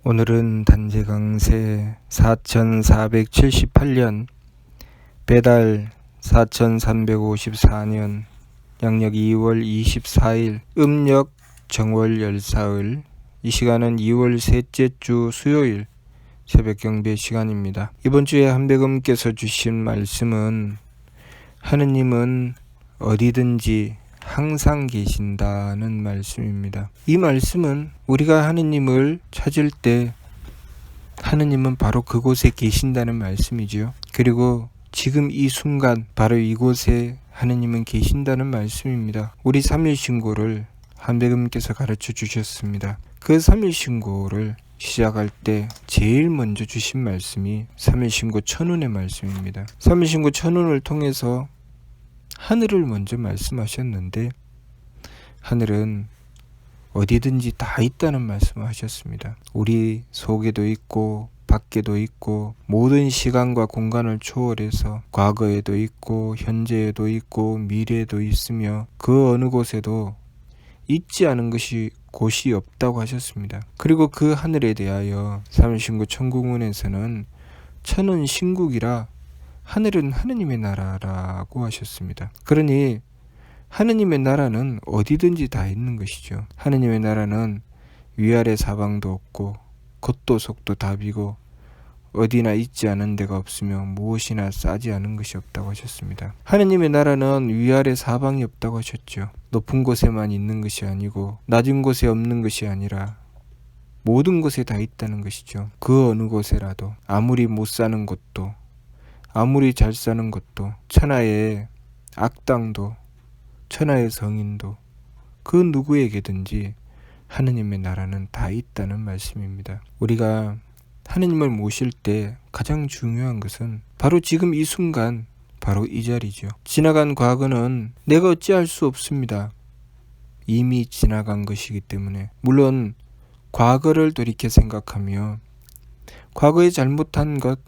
오늘은 단재강세 4478년 배달 4354년 양력 2월 24일 음력 정월 열사흘. 이 시간은 2월 셋째 주 수요일 새벽 경배 시간입니다. 이번 주에 한백음께서 주신 말씀은 하느님은 어디든지 항상 계신다는 말씀입니다. 이 말씀은 우리가 하느님을 찾을 때 하느님은 바로 그곳에 계신다는 말씀이지요. 그리고 지금 이 순간 바로 이곳에 하느님은 계신다는 말씀입니다. 우리 삼일신고를 한백음께서 가르쳐 주셨습니다. 그 삼일신고를 시작할 때 제일 먼저 주신 말씀이 삼일신고 천운의 말씀입니다. 삼일신고 천운을 통해서 하늘을 먼저 말씀하셨는데 하늘은 어디든지 다 있다는 말씀을 하셨습니다. 우리 속에도 있고 밖에도 있고 모든 시간과 공간을 초월해서 과거에도 있고 현재에도 있고 미래에도 있으며 그 어느 곳에도 있지 않은 곳이 없다고 하셨습니다. 그리고 그 하늘에 대하여 삼일신고 천궁문에서는 천은 신국이라 하늘은 하느님의 나라라고 하셨습니다. 그러니 하느님의 나라는 어디든지 다 있는 것이죠. 하느님의 나라는 위아래 사방도 없고 겉도 속도 답이고 어디나 있지 않은 데가 없으며 무엇이나 싸지 않은 것이 없다고 하셨습니다. 하느님의 나라는 위아래 사방이 없다고 하셨죠. 높은 곳에만 있는 것이 아니고 낮은 곳에 없는 것이 아니라 모든 곳에 다 있다는 것이죠. 그 어느 곳에라도 아무리 못 사는 곳도 아무리 잘 사는 것도 천하의 악당도 천하의 성인도 그 누구에게든지 하느님의 나라는 다 있다는 말씀입니다. 우리가 하느님을 모실 때 가장 중요한 것은 바로 지금 이 순간 바로 이 자리죠. 지나간 과거는 내가 어찌할 수 없습니다. 이미 지나간 것이기 때문에 물론 과거를 돌이켜 생각하며 과거에 잘못한 것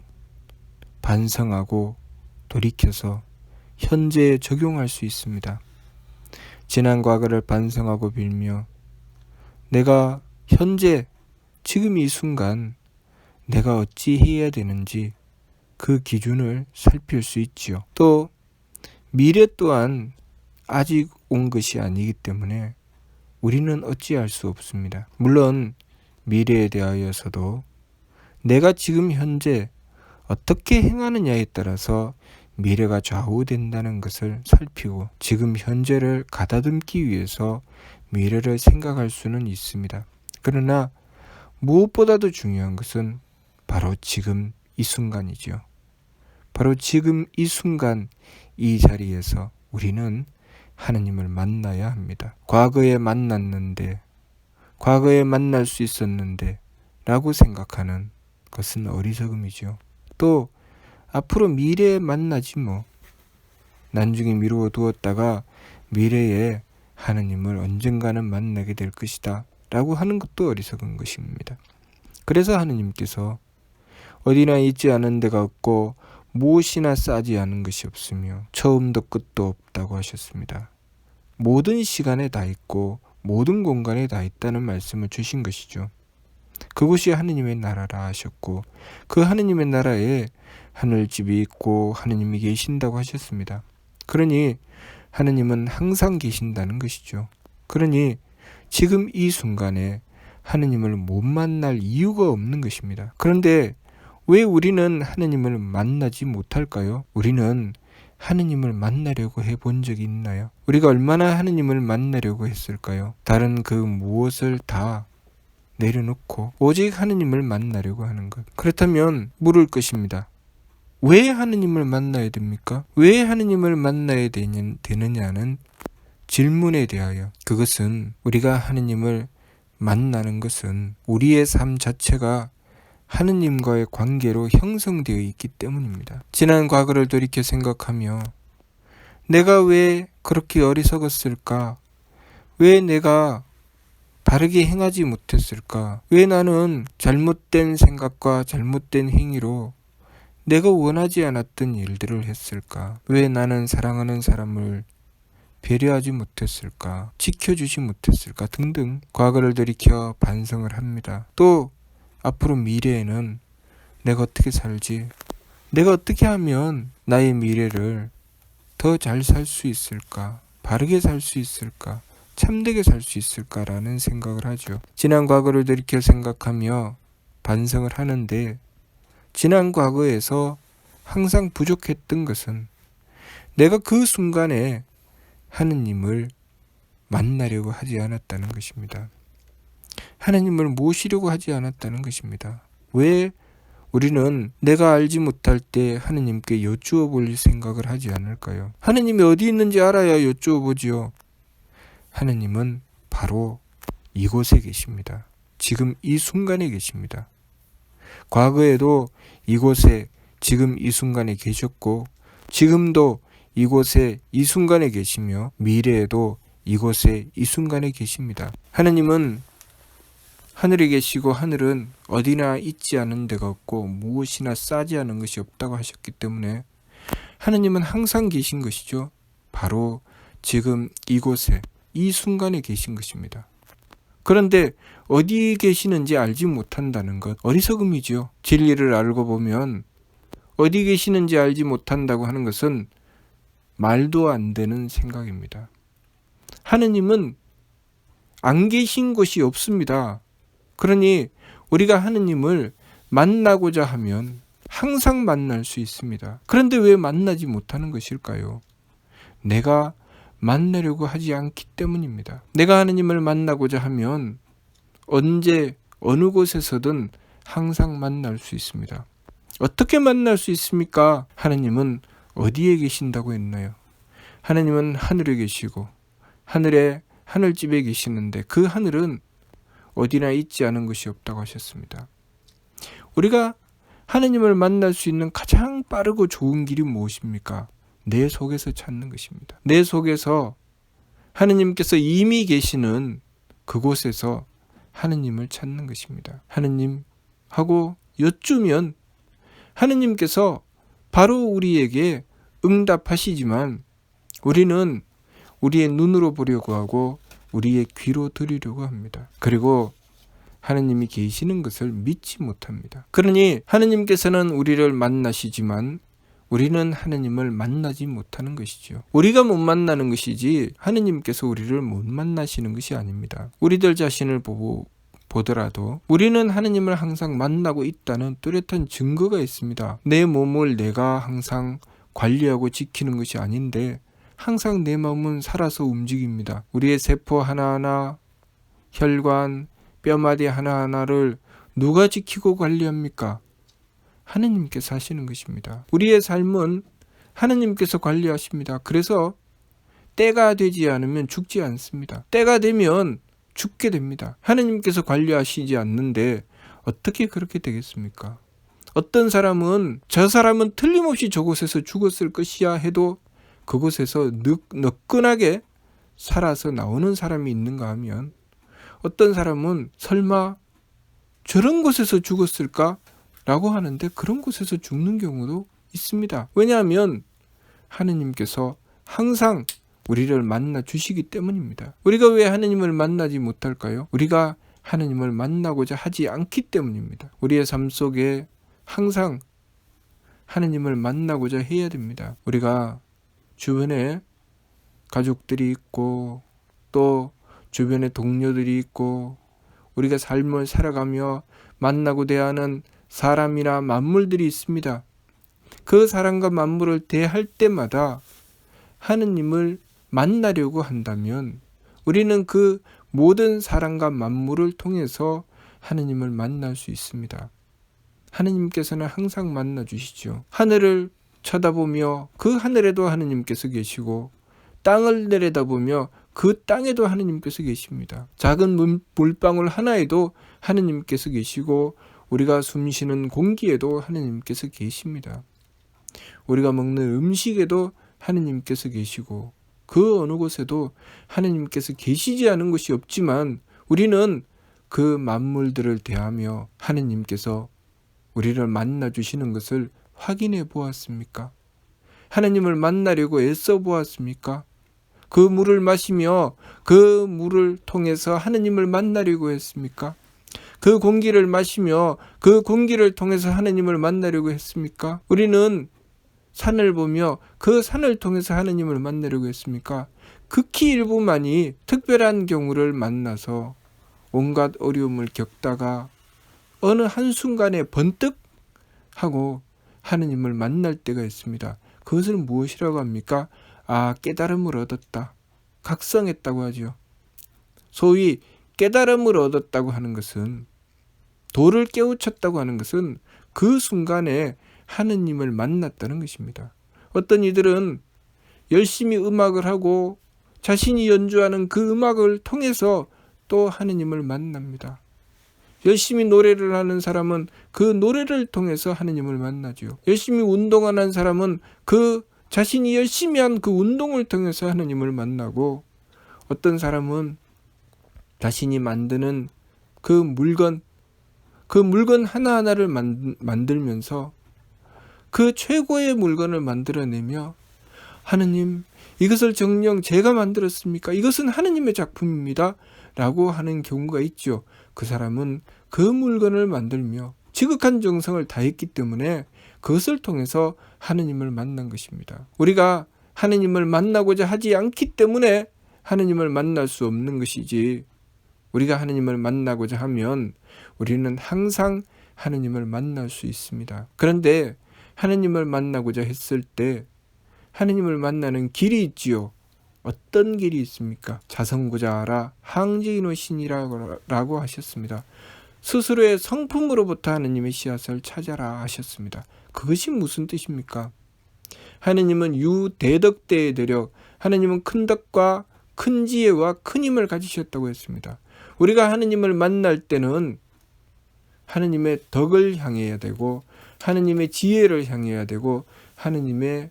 반성하고 돌이켜서 현재에 적용할 수 있습니다. 지난 과거를 반성하고 빌며 내가 현재 지금 이 순간 내가 어찌 해야 되는지 그 기준을 살필 수 있지요. 또 미래 또한 아직 온 것이 아니기 때문에 우리는 어찌할 수 없습니다. 물론 미래에 대하여서도 내가 지금 현재 어떻게 행하느냐에 따라서 미래가 좌우된다는 것을 살피고 지금 현재를 가다듬기 위해서 미래를 생각할 수는 있습니다. 그러나 무엇보다도 중요한 것은 바로 지금 이 순간이죠. 바로 지금 이 순간 이 자리에서 우리는 하느님을 만나야 합니다. 과거에 만났는데 과거에 만날 수 있었는데 라고 생각하는 것은 어리석음이죠. 또 앞으로 미래에 만나지 뭐. 난중에 미루어 두었다가 미래에 하느님을 언젠가는 만나게 될 것이다 라고 하는 것도 어리석은 것입니다. 그래서 하느님께서 어디나 있지 않은 데가 없고 무엇이나 싸지 않은 것이 없으며 처음도 끝도 없다고 하셨습니다. 모든 시간에 다 있고 모든 공간에 다 있다는 말씀을 주신 것이죠. 그곳이 하느님의 나라라 하셨고 그 하느님의 나라에 하늘집이 있고 하느님이 계신다고 하셨습니다. 그러니 하느님은 항상 계신다는 것이죠. 그러니 지금 이 순간에 하느님을 못 만날 이유가 없는 것입니다. 그런데 왜 우리는 하느님을 만나지 못할까요? 우리는 하느님을 만나려고 해본 적이 있나요? 우리가 얼마나 하느님을 만나려고 했을까요? 다른 그 무엇을 다 내려놓고 오직 하느님을 만나려고 하는 것. 그렇다면 물을 것입니다. 왜 하느님을 만나야 됩니까? 왜 하느님을 만나야 되느냐는 질문에 대하여 그것은 우리가 하느님을 만나는 것은 우리의 삶 자체가 하느님과의 관계로 형성되어 있기 때문입니다. 지난 과거를 돌이켜 생각하며 내가 왜 그렇게 어리석었을까? 왜 내가 바르게 행하지 못했을까? 왜 나는 잘못된 생각과 잘못된 행위로 내가 원하지 않았던 일들을 했을까? 왜 나는 사랑하는 사람을 배려하지 못했을까? 지켜주지 못했을까? 등등 과거를 돌이켜 반성을 합니다. 또 앞으로 미래에는 내가 어떻게 살지? 내가 어떻게 하면 나의 미래를 더 잘 살 수 있을까? 바르게 살 수 있을까? 참되게 살 수 있을까라는 생각을 하죠. 지난 과거를 돌이켜 생각하며 반성을 하는데, 지난 과거에서 항상 부족했던 것은 내가 그 순간에 하느님을 만나려고 하지 않았다는 것입니다. 하나님을 모시려고 하지 않았다는 것입니다. 왜 우리는 내가 알지 못할 때 하느님께 여쭈어 볼 생각을 하지 않을까요? 하느님이 어디 있는지 알아야 여쭈어 보지요. 하느님은 바로 이곳에 계십니다. 지금 이 순간에 계십니다. 과거에도 이곳에 지금 이 순간에 계셨고, 지금도 이곳에 이 순간에 계시며, 미래에도 이곳에 이 순간에 계십니다. 하느님은 하늘에 계시고 하늘은 어디나 있지 않은 데가 없고 무엇이나 싸지 않은 것이 없다고 하셨기 때문에 하느님은 항상 계신 것이죠. 바로 지금 이곳에 이 순간에 계신 것입니다. 그런데 어디 계시는지 알지 못한다는 것, 어리석음이죠. 진리를 알고 보면 어디 계시는지 알지 못한다고 하는 것은 말도 안 되는 생각입니다. 하느님은 안 계신 곳이 없습니다. 그러니 우리가 하느님을 만나고자 하면 항상 만날 수 있습니다. 그런데 왜 만나지 못하는 것일까요? 내가 만나려고 하지 않기 때문입니다. 내가 하느님을 만나고자 하면 언제 어느 곳에서든 항상 만날 수 있습니다. 어떻게 만날 수 있습니까? 하느님은 어디에 계신다고 했나요? 하느님은 하늘에 계시고 하늘에 하늘집에 계시는데 그 하늘은 어디나 있지 않은 것이 없다고 하셨습니다. 우리가 하느님을 만날 수 있는 가장 빠르고 좋은 길이 무엇입니까? 내 속에서 찾는 것입니다. 내 속에서 하느님께서 이미 계시는 그곳에서 하느님을 찾는 것입니다. 하느님 하고 여쭈면 하느님께서 바로 우리에게 응답하시지만 우리는 우리의 눈으로 보려고 하고 우리의 귀로 들으려고 합니다. 그리고 하느님이 계시는 것을 믿지 못합니다. 그러니 하느님께서는 우리를 만나시지만 우리는 하느님을 만나지 못하는 것이죠. 우리가 못 만나는 것이지 하느님께서 우리를 못 만나시는 것이 아닙니다. 우리들 자신을 보더라도 우리는 하느님을 항상 만나고 있다는 뚜렷한 증거가 있습니다. 내 몸을 내가 항상 관리하고 지키는 것이 아닌데 항상 내 마음은 살아서 움직입니다. 우리의 세포 하나하나, 혈관, 뼈마디 하나하나를 누가 지키고 관리합니까? 하느님께서 하시는 것입니다. 우리의 삶은 하느님께서 관리하십니다. 그래서 때가 되지 않으면 죽지 않습니다. 때가 되면 죽게 됩니다. 하느님께서 관리하시지 않는데 어떻게 그렇게 되겠습니까? 어떤 사람은 저 사람은 틀림없이 저곳에서 죽었을 것이야 해도 그곳에서 너끈하게 살아서 나오는 사람이 있는가 하면 어떤 사람은 설마 저런 곳에서 죽었을까? 라고 하는데 그런 곳에서 죽는 경우도 있습니다. 왜냐하면 하느님께서 항상 우리를 만나 주시기 때문입니다. 우리가 왜 하느님을 만나지 못할까요? 우리가 하느님을 만나고자 하지 않기 때문입니다. 우리의 삶 속에 항상 하느님을 만나고자 해야 됩니다. 우리가 주변에 가족들이 있고 또 주변에 동료들이 있고 우리가 삶을 살아가며 만나고 대하는 사람이나 만물들이 있습니다. 그 사람과 만물을 대할 때마다 하느님을 만나려고 한다면 우리는 그 모든 사람과 만물을 통해서 하느님을 만날 수 있습니다. 하느님께서는 항상 만나 주시죠. 하늘을 쳐다보며 그 하늘에도 하느님께서 계시고 땅을 내려다보며 그 땅에도 하느님께서 계십니다. 작은 물방울 하나에도 하느님께서 계시고 우리가 숨쉬는 공기에도 하느님께서 계십니다. 우리가 먹는 음식에도 하느님께서 계시고 그 어느 곳에도 하느님께서 계시지 않은 것이 없지만 우리는 그 만물들을 대하며 하느님께서 우리를 만나 주시는 것을 확인해 보았습니까? 하느님을 만나려고 애써 보았습니까? 그 물을 마시며 그 물을 통해서 하느님을 만나려고 했습니까? 그 공기를 마시며 그 공기를 통해서 하느님을 만나려고 했습니까? 우리는 산을 보며 그 산을 통해서 하느님을 만나려고 했습니까? 극히 일부만이 특별한 경우를 만나서 온갖 어려움을 겪다가 어느 한순간에 번뜩 하고 하느님을 만날 때가 있습니다. 그것을 무엇이라고 합니까? 깨달음을 얻었다. 각성했다고 하죠. 소위 깨달음을 얻었다고 하는 것은, 도를 깨우쳤다고 하는 것은 그 순간에 하느님을 만났다는 것입니다. 어떤 이들은 열심히 음악을 하고 자신이 연주하는 그 음악을 통해서 또 하느님을 만납니다. 열심히 노래를 하는 사람은 그 노래를 통해서 하느님을 만나죠. 열심히 운동하는 사람은 그 자신이 열심히 한 그 운동을 통해서 하느님을 만나고, 어떤 사람은 자신이 만드는 그 물건 하나하나를 만들면서 그 최고의 물건을 만들어내며 하느님, 이것을 정녕 제가 만들었습니까? 이것은 하느님의 작품입니다. 라고 하는 경우가 있죠. 그 사람은 그 물건을 만들며 지극한 정성을 다했기 때문에 그것을 통해서 하느님을 만난 것입니다. 우리가 하느님을 만나고자 하지 않기 때문에 하느님을 만날 수 없는 것이지, 우리가 하느님을 만나고자 하면 우리는 항상 하느님을 만날 수 있습니다. 그런데 하느님을 만나고자 했을 때 하느님을 만나는 길이 있지요. 어떤 길이 있습니까? 자성구자하라 항지인호신이라고 하셨습니다. 스스로의 성품으로부터 하느님의 씨앗을 찾아라 하셨습니다. 그것이 무슨 뜻입니까? 하느님은 유대덕대의 대력, 하느님은 큰 덕과 큰 지혜와 큰 힘을 가지셨다고 했습니다. 우리가 하느님을 만날 때는 하느님의 덕을 향해야 되고 하느님의 지혜를 향해야 되고 하느님의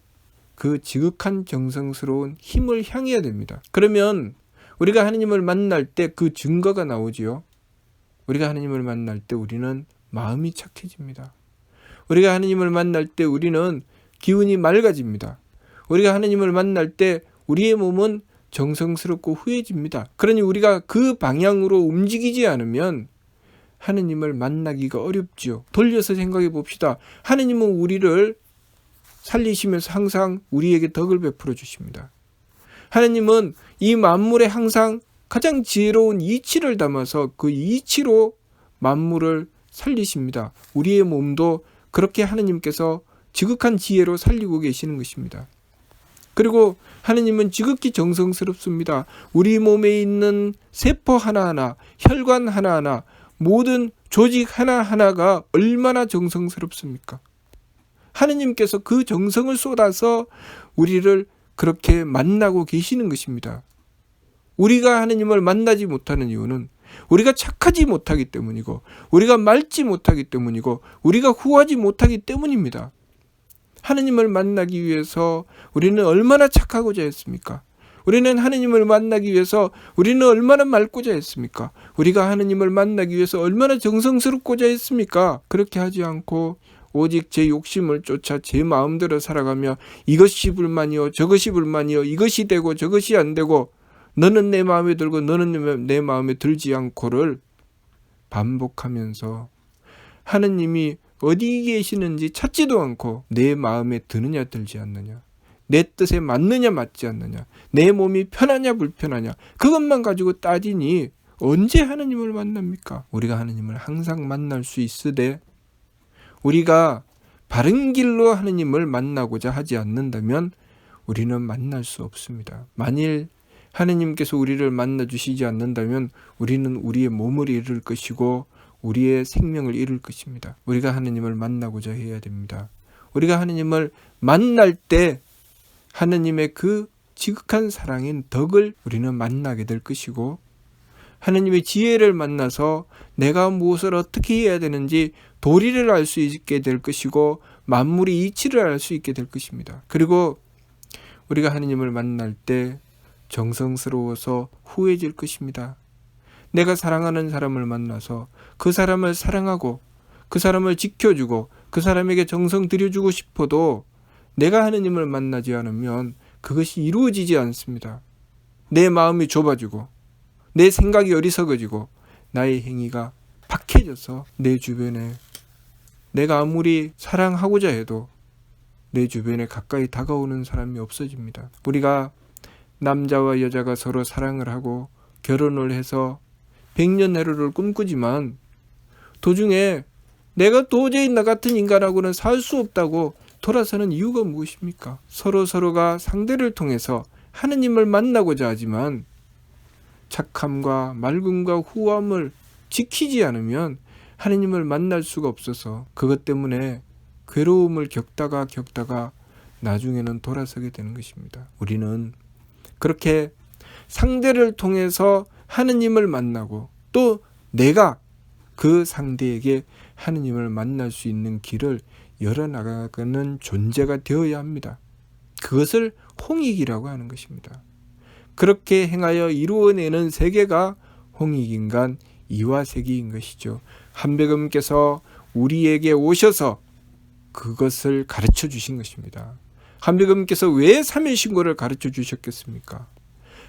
그 지극한 정성스러운 힘을 향해야 됩니다. 그러면 우리가 하느님을 만날 때 그 증거가 나오지요. 우리가 하느님을 만날 때 우리는 마음이 착해집니다. 우리가 하느님을 만날 때 우리는 기운이 맑아집니다. 우리가 하느님을 만날 때 우리의 몸은 정성스럽고 후해집니다. 그러니 우리가 그 방향으로 움직이지 않으면 하느님을 만나기가 어렵지요. 돌려서 생각해 봅시다. 하느님은 우리를 살리시면서 항상 우리에게 덕을 베풀어 주십니다. 하느님은 이 만물에 항상 가장 지혜로운 이치를 담아서 그 이치로 만물을 살리십니다. 우리의 몸도 그렇게 하느님께서 지극한 지혜로 살리고 계시는 것입니다. 그리고 하느님은 지극히 정성스럽습니다. 우리 몸에 있는 세포 하나하나, 혈관 하나하나, 모든 조직 하나하나가 얼마나 정성스럽습니까? 하느님께서 그 정성을 쏟아서 우리를 그렇게 만나고 계시는 것입니다. 우리가 하느님을 만나지 못하는 이유는 우리가 착하지 못하기 때문이고, 우리가 맑지 못하기 때문이고, 우리가 후하지 못하기 때문입니다. 하느님을 만나기 위해서 우리는 얼마나 착하고자 했습니까? 우리는 하느님을 만나기 위해서 우리는 얼마나 맑고자 했습니까? 우리가 하느님을 만나기 위해서 얼마나 정성스럽고자 했습니까? 그렇게 하지 않고 오직 제 욕심을 쫓아 제 마음대로 살아가며 이것이 불만이요 저것이 불만이요, 이것이 되고 저것이 안 되고, 너는 내 마음에 들고 너는 내 마음에 들지 않고를 반복하면서 하느님이 어디 계시는지 찾지도 않고 내 마음에 드느냐 들지 않느냐, 내 뜻에 맞느냐 맞지 않느냐, 내 몸이 편하냐 불편하냐, 그것만 가지고 따지니 언제 하느님을 만납니까? 우리가 하느님을 항상 만날 수 있으되 우리가 바른 길로 하느님을 만나고자 하지 않는다면 우리는 만날 수 없습니다. 만일 하느님께서 우리를 만나 주시지 않는다면 우리는 우리의 몸을 잃을 것이고 우리의 생명을 잃을 것입니다. 우리가 하느님을 만나고자 해야 됩니다. 우리가 하느님을 만날 때 하느님의 그 지극한 사랑인 덕을 우리는 만나게 될 것이고, 하느님의 지혜를 만나서 내가 무엇을 어떻게 해야 되는지 도리를 알 수 있게 될 것이고, 만물의 이치를 알 수 있게 될 것입니다. 그리고 우리가 하느님을 만날 때 정성스러워서 후해질 것입니다. 내가 사랑하는 사람을 만나서 그 사람을 사랑하고 그 사람을 지켜주고 그 사람에게 정성 들여주고 싶어도 내가 하느님을 만나지 않으면 그것이 이루어지지 않습니다. 내 마음이 좁아지고 내 생각이 어리석어지고 나의 행위가 약해져서 내 주변에 내가 아무리 사랑하고자 해도 내 주변에 가까이 다가오는 사람이 없어집니다. 우리가 남자와 여자가 서로 사랑을 하고 결혼을 해서 백년해로를 꿈꾸지만 도중에 내가 도저히 나 같은 인간하고는 살 수 없다고 돌아서는 이유가 무엇입니까? 서로가 상대를 통해서 하느님을 만나고자 하지만 착함과 맑음과 후함을 지키지 않으면 하느님을 만날 수가 없어서 그것 때문에 괴로움을 겪다가 나중에는 돌아서게 되는 것입니다. 우리는 그렇게 상대를 통해서 하느님을 만나고 또 내가 그 상대에게 하느님을 만날 수 있는 길을 열어나가는 존재가 되어야 합니다. 그것을 홍익이라고 하는 것입니다. 그렇게 행하여 이루어내는 세계가 홍익인간 이화세계인 것이죠. 한백음께서 우리에게 오셔서 그것을 가르쳐 주신 것입니다. 한백음께서 왜 삼일신고를 가르쳐 주셨겠습니까?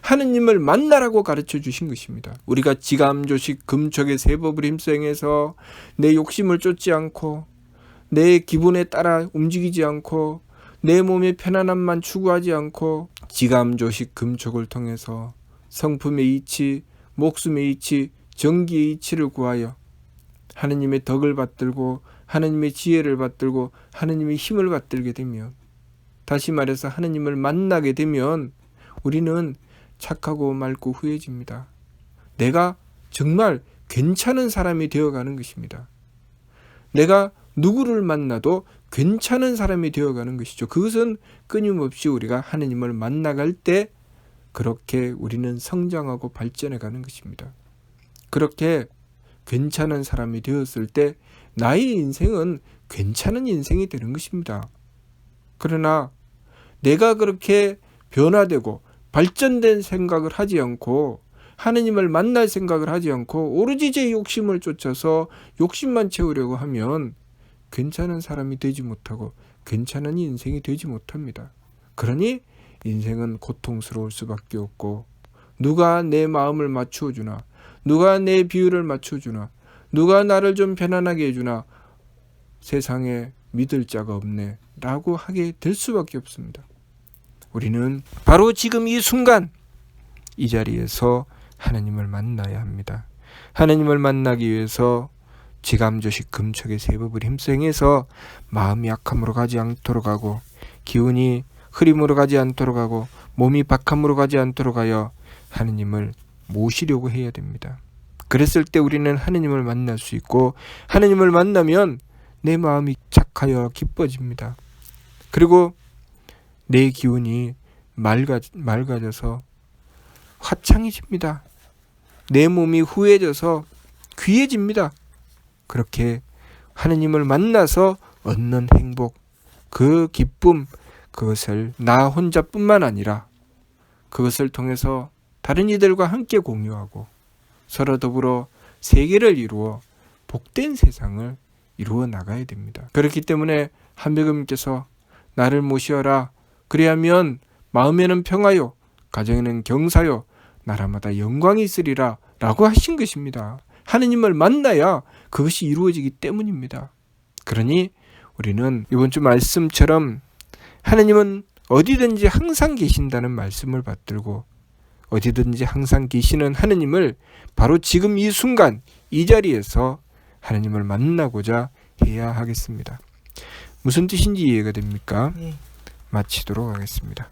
하느님을 만나라고 가르쳐 주신 것입니다. 우리가 지감조식 금촉의 세법을 힘써행해서 내 욕심을 쫓지 않고 내 기분에 따라 움직이지 않고 내 몸의 편안함만 추구하지 않고 지감조식 금촉을 통해서 성품의 이치, 목숨의 이치, 정기의 이치를 구하여 하느님의 덕을 받들고 하느님의 지혜를 받들고 하느님의 힘을 받들게 되면, 다시 말해서 하느님을 만나게 되면 우리는 착하고 맑고 후해집니다. 내가 정말 괜찮은 사람이 되어가는 것입니다. 내가 누구를 만나도 괜찮은 사람이 되어가는 것이죠. 그것은 끊임없이 우리가 하느님을 만나갈 때 그렇게 우리는 성장하고 발전해가는 것입니다. 그렇게 괜찮은 사람이 되었을 때 나의 인생은 괜찮은 인생이 되는 것입니다. 그러나 내가 그렇게 변화되고 발전된 생각을 하지 않고 하느님을 만날 생각을 하지 않고 오로지 제 욕심을 쫓아서 욕심만 채우려고 하면 괜찮은 사람이 되지 못하고 괜찮은 인생이 되지 못합니다. 그러니 인생은 고통스러울 수밖에 없고, 누가 내 마음을 맞추어 주나, 누가 내 비율을 맞춰주나, 누가 나를 좀 편안하게 해주나, 세상에 믿을 자가 없네 라고 하게 될 수밖에 없습니다. 우리는 바로 지금 이 순간 이 자리에서 하나님을 만나야 합니다. 하나님을 만나기 위해서 지감조식 금촉의 세법을 힘써행해서 마음이 악함으로 가지 않도록 하고, 기운이 흐림으로 가지 않도록 하고, 몸이 박함으로 가지 않도록 하여 하느님을 모시려고 해야 됩니다. 그랬을 때 우리는 하느님을 만날 수 있고, 하느님을 만나면 내 마음이 착하여 기뻐집니다. 그리고 내 기운이 맑아져서 화창해집니다. 내 몸이 후해져서 귀해집니다. 그렇게 하느님을 만나서 얻는 행복, 그 기쁨, 그것을 나 혼자뿐만 아니라 그것을 통해서 다른 이들과 함께 공유하고 서로 더불어 세계를 이루어 복된 세상을 이루어 나가야 됩니다. 그렇기 때문에 한백음께서 나를 모시어라, 그리하면 마음에는 평화요 가정에는 경사요 나라마다 영광이 있으리라 라고 하신 것입니다. 하느님을 만나야 그것이 이루어지기 때문입니다. 그러니 우리는 이번 주 말씀처럼 하느님은 어디든지 항상 계신다는 말씀을 받들고, 어디든지 항상 계시는 하느님을 바로 지금 이 순간 이 자리에서 하느님을 만나고자 해야 하겠습니다. 무슨 뜻인지 이해가 됩니까? 마치도록 하겠습니다.